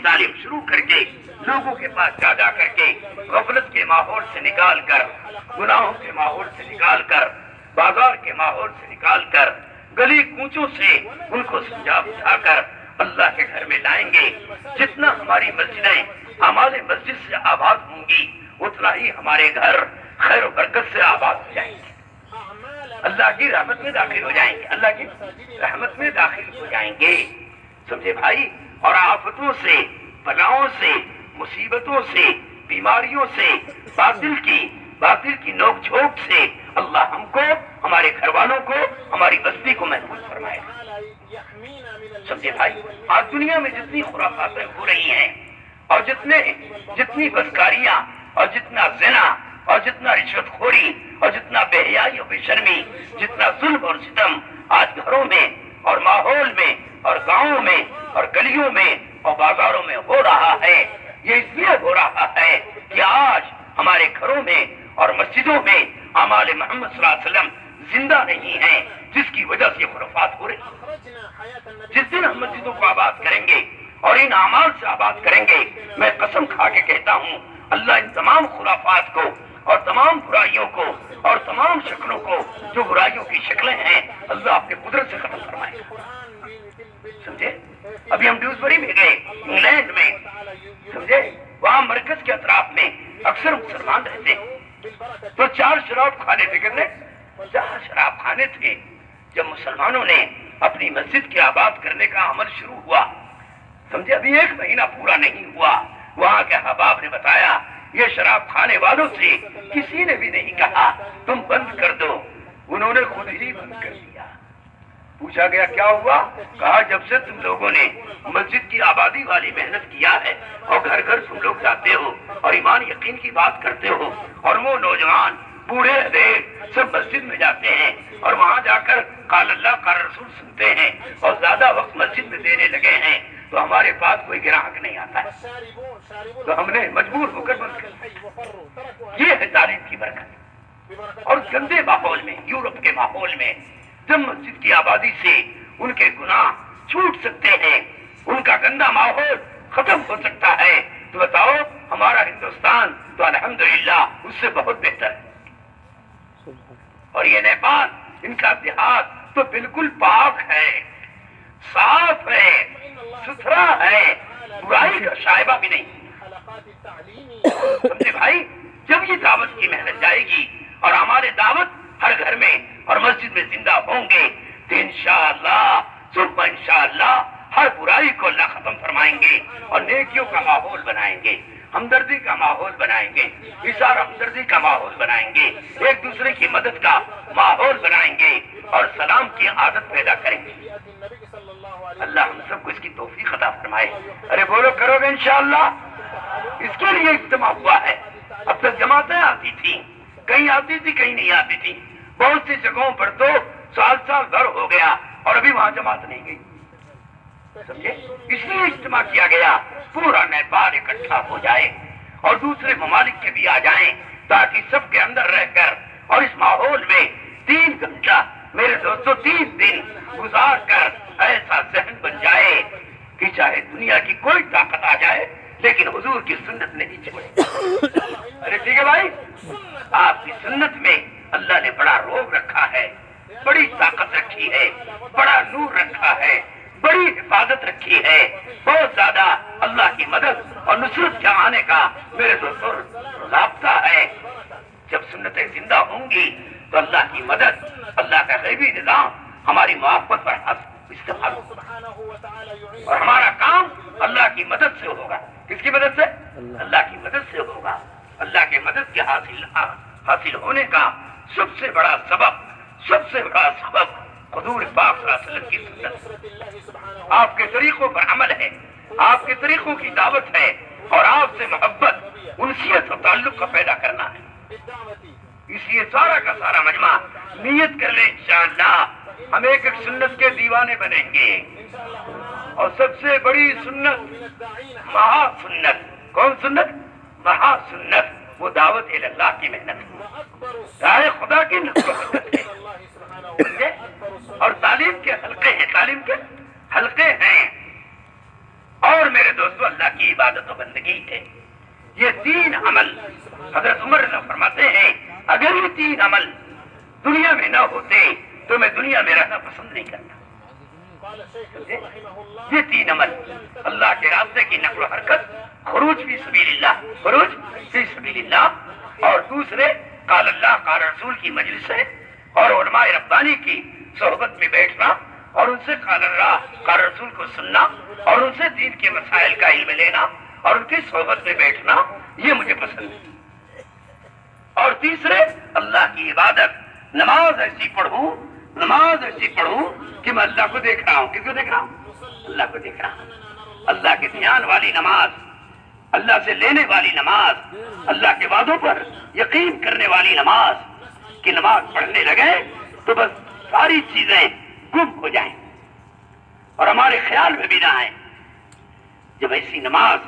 تعلیم شروع کر کے لوگوں کے پاس جا جا کر کے غفلت کے ماحول سے نکال کر، گناہوں کے ماحول سے نکال کر، بازار کے ماحول سے نکال کر، گلی کوچوں سے ان کو سمجھا بجھا کر اللہ کے گھر میں لائیں گے۔ جتنا ہماری مسجدیں اعمال مسجد سے آباد ہوں گی اتنا ہی ہمارے گھر خیر و برکت سے آباد ہو جائیں گے، اللہ کی رحمت میں داخل ہو جائیں گے، اللہ کی رحمت میں داخل ہو جائیں گے، سمجھے بھائی۔ اور آفتوں سے، بلاؤں سے، مصیبتوں سے، بیماریوں سے، باطل کی نوک جھوک سے اللہ ہم کو، ہمارے گھر والوں کو، ہماری بستی کو محفوظ فرمائے گا، سمجھے بھائی۔ آج دنیا میں جتنی خرافاتیں ہو رہی ہیں اور جتنی بدکاریاں اور جتنا زنا اور جتنا رشوت خوری اور جتنا بے حیائی اور بے شرمی، جتنا ظلم اور ستم آج گھروں میں اور ماحول میں اور گاؤں میں اور گلیوں میں اور بازاروں میں ہو رہا ہے، یہ اس لیے ہو رہا ہے کہ آج ہمارے گھروں میں اور مسجدوں میں اعمال محمد صلی اللہ علیہ وسلم زندہ نہیں ہیں، جس کی وجہ سے خرافات ہو رہی ہیں۔ جس دن ہم مسجدوں کو آباد کریں گے اور ان اعمال سے آباد کریں گے، میں قسم کھا کے کہتا ہوں اللہ ان تمام خرافات کو اور تمام برائیوں کو اور تمام شکلوں کو، جو برائیوں کی شکلیں ہیں، اللہ اپنے قدرت سے ختم فرمائے گا، سمجھے۔ ابھی ہم ڈیوزبری میں گئے، انگلینڈ میں، سمجھے، وہاں مرکز کے اطراف میں اکثر مسلمان رہتے ہیں، تو 4 شراب خانے تھے، کتنے؟ 4 شراب خانے تھے۔ جب مسلمانوں نے اپنی مسجد کے آباد کرنے کا عمل شروع ہوا، سمجھے، ابھی 1 مہینہ پورا نہیں ہوا، وہاں کے احباب نے بتایا یہ شراب کھانے والوں سے کسی نے بھی نہیں کہا تم بند کر دو، انہوں نے خود ہی بند کر دیا۔ پوچھا گیا کیا ہوا؟ کہا جب سے تم لوگوں نے مسجد کی آبادی والی محنت کیا ہے اور گھر گھر تم لوگ جاتے ہو اور ایمان یقین کی بات کرتے ہو، اور وہ نوجوان بوڑھے سب مسجد میں جاتے ہیں اور وہاں جا کر قال اللہ قال رسول سنتے ہیں اور زیادہ وقت مسجد میں دینے لگے ہیں، تو ہمارے پاس کوئی گراہک نہیں آتا ہے، تو ہم نے مجبور ہو کر بند کر دیا۔ یہ ہے تعلیم کی برکت۔ اور گندے ماحول میں، یورپ کے ماحول میں جب مسجد کی آبادی سے ان کے گناہ چھوٹ سکتے ہیں، ان کا گندا ماحول ختم ہو سکتا ہے، تو بتاؤ ہمارا ہندوستان تو الحمدللہ اس سے بہت بہتر ہے۔ اور یہ نیپال، ان کا دیہات تو بالکل پاک ہے، صاف ہے، ستھرا ہے، برائی کا شائبہ بھی نہیں، سمجھے بھائی۔ جب یہ دعوت کی محنت جائے گی اور ہمارے دعوت ہر گھر میں اور مسجد میں زندہ ہوں گے، تو انشاءاللہ ثم انشاءاللہ ہر برائی کو اللہ ختم فرمائیں گے اور نیکیوں کا ماحول بنائیں گے، ہمدردی کا ماحول بنائیں گے، اظہار ہمدردی کا ماحول بنائیں گے، ایک دوسرے کی مدد کا ماحول بنائیں گے اور سلام کی عادت پیدا کریں گے۔ اللہ ہم سب کو اس کی توفیق عطا فرمائے۔ ارے بولو کرو گے انشاءاللہ؟ اس کے لیے اجتماع ہوا ہے۔ اب تک جماعتیں آتی تھیں، کہیں آتی تھی کہیں نہیں آتی تھی، بہت سی جگہوں پر تو سال بھر ہو گیا اور ابھی وہاں جماعت نہیں گئی، سمجھے۔ اس لیے اجتماع کیا گیا پورا نیپال اکٹھا ہو جائے اور دوسرے ممالک کے بھی آ جائیں، تاکہ سب کے اندر رہ کر اور اس ماحول میں 3 گھنٹہ میرے دوستوں 3 دن گزار کر ایسا ذہن بن جائے کہ چاہے دنیا کی کوئی طاقت آ جائے لیکن حضور کی سنت نہیں چھوڑے۔ ارے ٹھیک ہے بھائی، آپ کی سنت میں اللہ نے بڑا روب رکھا ہے، بڑی طاقت رکھی ہے، بڑا نور رکھا ہے، بڑی حفاظت رکھی ہے، بہت زیادہ اللہ کی مدد اور نصرت کے آنے کا میرے دوستوں رابطہ ہے۔ جب سنتیں زندہ ہوں گی تو اللہ کی مدد، اللہ کا غیبی نظام ہماری محبت پر استعمال ہوگا اور ہمارا کام اللہ کی مدد سے ہوگا۔ کس کی مدد سے؟ اللہ کی مدد سے ہوگا۔ اللہ کی مدد کے حاصل ہونے کا سب سے بڑا سبب حضور پاک صلی اللہ علیہ وسلم کی سنت، آپ کے طریقوں پر عمل ہے، آپ کے طریقوں کی دعوت ہے اور آپ سے محبت، انسیت اور تعلق کا پیدا کرنا ہے۔ اس لیے سارا کا سارا مجمع نیت کر لیں انشاءاللہ ہم ایک سنت کے دیوانے بنیں گے، اور سب سے بڑی سنت مہا سنت، کون سنت؟ مہا سنت، وہ دعوت اللہ کی محنت، راہ خدا کی نصرت ہے، اور تعلیم کے حلقے ہیں، تعلیم کے حلقے ہیں، اور میرے دوستو اللہ کی عبادت و بندگی ہے. یہ 3 عمل حضرت عمر فرماتے ہیں اگر یہ 3 عمل دنیا میں نہ ہوتے تو میں دنیا میں رہنا پسند نہیں کرتا. یہ 3 عمل اللہ کے راستے کی نقل و حرکت، خروج فی سبیل اللہ، خروج فی سبیل اللہ، اور دوسرے قال اللہ قال رسول کی مجلس ہے اور علماء ربانی کی صحبت میں بیٹھنا اور ان سے قال اللہ قال رسول کو سننا اور ان سے دین کے مسائل کا علم لینا اور ان کی صحبت میں بیٹھنا، یہ مجھے پسند ہے. اور تیسرے اللہ کی عبادت، نماز ایسی پڑھوں کہ میں اللہ کو دیکھ رہا ہوں. کس کو دیکھ رہا ہوں؟ اللہ کو دیکھ رہا ہوں. اللہ کے دھیان والی نماز، اللہ سے لینے والی نماز، اللہ کے وعدوں پر یقین کرنے والی نماز کہ نماز پڑھنے لگے تو بس ساری چیزیں گم ہو جائیں اور ہمارے خیال میں بھی نہ آئیں. جب ایسی نماز